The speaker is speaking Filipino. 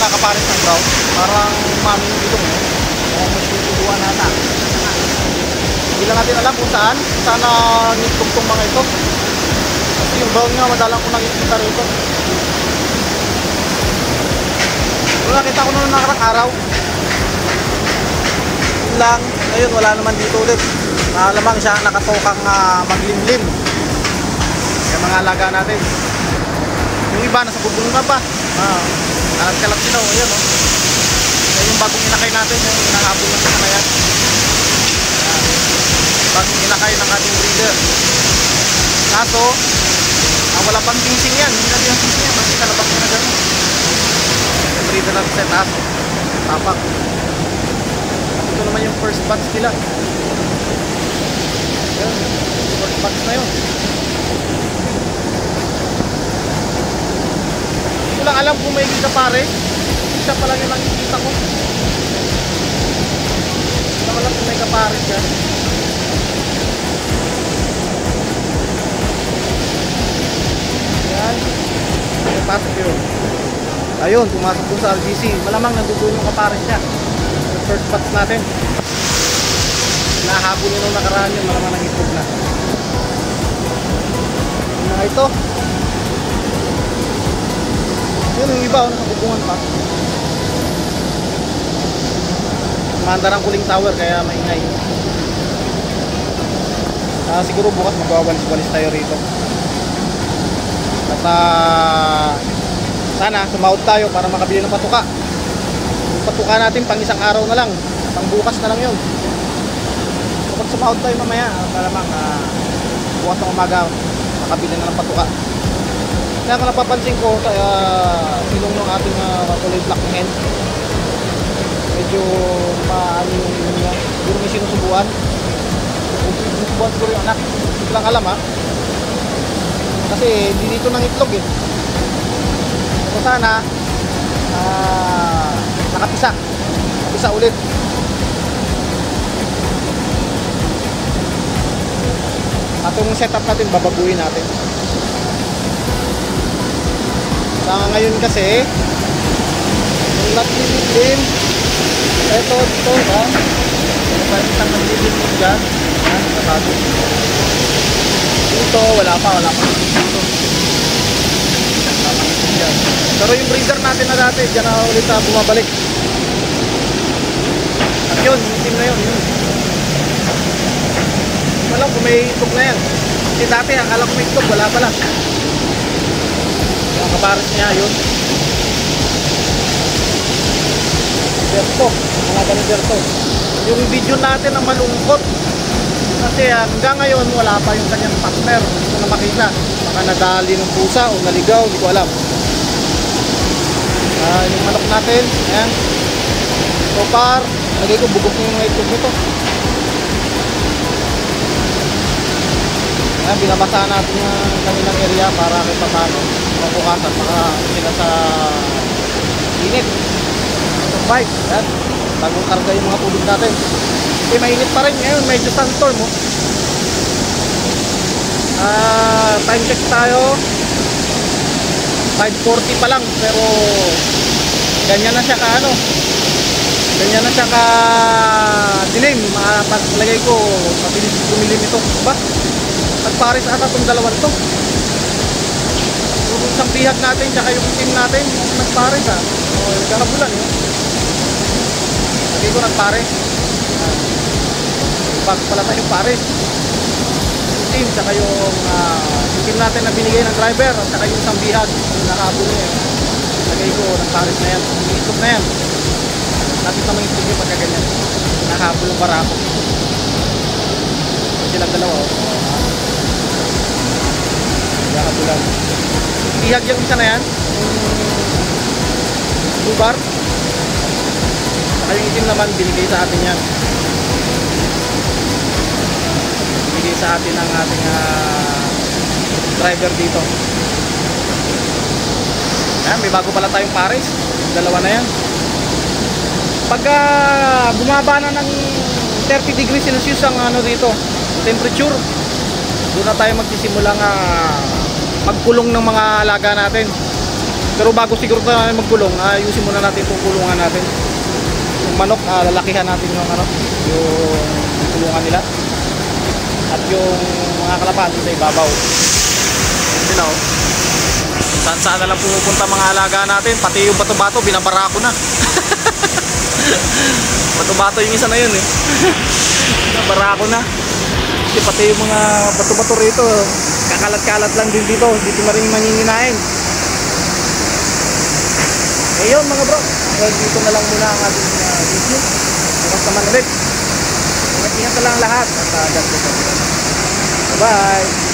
nagkakapares ng ground. Parang mami yung ilong eh. Mukhang may tutuluan nata. Hindi lang natin alam kung saan na nitugtong mga ito. Kasi yung brown nga madalang ko nakikita rito. Kung nakita ko nung nakarang araw, yun lang. Ngayon wala naman dito ulit. Lamang siya nakatokang maglimlim. Yung mga alaga natin. Yung iba nasa bubulong na pa. Kalat-kalat sila. Ayan o. Yung bagong inakay natin, yung inahabol na sila na yan. Bagong inakay ng ating breeder. Kaso wala pang pincing yan. Hindi natin yung pincing yan. Kasi kalabas na gano'n. Yung breeder natin sa taas. Tapak. Ito naman yung first batch nila. Ayan. First batch na yun. Hindi ko lang alam kung may kita pare. Siya pa lang yung nakikita ko. Hindi lang alam kung may kapare siya. Ayan. Ayan, pasok yun. Ayun, pumasok dun sa RGC. Malamang nandudun yung kapare siya. Yung first batch natin. Nahabol nyo nung nakaraan yun. Malamang nangipog na. Na ito. Yun yung iba, nakabubungan pa. Manda ng cooling tower kaya maingay. Siguro bukas magwawalis-walis tayo rito. At sana sumahod tayo para makabili ng patuka. Yung patuka natin pang isang araw na lang, pang bukas na lang yun. Kapag sumahod tayo mamaya, malamang bukas ng umaga makabili na ng patuka. Kaya kung napapansin ko, ilong ng ating kulay black hen, medyo maano yung ilong niya. Siguro may sinusubuan. Sinusubuan ko rin anak. Hindi lang alam ha. Kasi hindi dito nang itlog eh. So sana nakapisa. Nakapisa ulit. At yung setup natin, babaguhin natin. Sa ngayon kasi yung naglilim eto dito ba parang isang naglilim dyan kasado dito wala pa dito dyan. Pero yung breeder natin na dati dyan na ulit bumabalik at yun yung team na yun wala kung may itlog na yan kasi dati akala ko may itlog wala pala. Yung kapares niya yun Berto, mga ganun Berto. Yung video natin na malungkot kasi hanggang ngayon wala pa yung kanyang partner. Hindi ko na makita, baka nadali ng pusa o naligaw, hindi ko alam. Yung manok natin ayan. So far lagay ko bugok yung mga itlog nito. Ayan, binabasa natin yung kanilang area para kahit pa paano mabukasan baka sila sa init survive. Ayan, bagong karga yung mga tubig natin kasi mainit pa rin ngayon, medyo sunstorm time check tayo 5:40 pa lang pero ganyan na siya ka ganyan na siya ka dilim. Paglagay ko mabilis dumilim ito ba nagpares ata itong dalawan to. Yung isang bihag natin tsaka yung team natin nagpares karabulan lagi ko nagpares bago pala tayong pares yung team tsaka yung team natin na binigay ng driver at tsaka yung isang bihag yung nakahabol niya lagay ko nagpares na yan yung itlog na yan natin naman itlog yung pagkaganyan nakahabol ng barako sila dalawa nakahabulan bihag yung isa na yan yung lubar saka yung itim naman binigay sa atin yan binigay sa atin ang ating driver dito. Ayan, may bago pala tayong pares dalawa na yan pagka bumaba na ng 30 degrees Celsius ang dito temperature doon na tayo magsisimula magkulong ng mga alaga natin Pero bago siguro tayo magkulong, ayusin muna natin itong kulungan natin. Yung manok, lalakihan natin yung ano, yung kulungan nila. At yung mga kalapati sa ibabaw. Ayun sila oh. Saan saan na lang pumupunta mga alaga natin. Pati yung bato-bato, binabara ko na. Bato-bato yung isa na yun eh. Binabara ko na. Kasi pati yung mga bato-bato rito, kakalat-kalat lang din dito. Dito na rin maninginain. Ngayon mga bro, dito na lang muna ang ating video. Bukas naman ulit. Ingat-ingat na lang lahat. At God bless. Bye!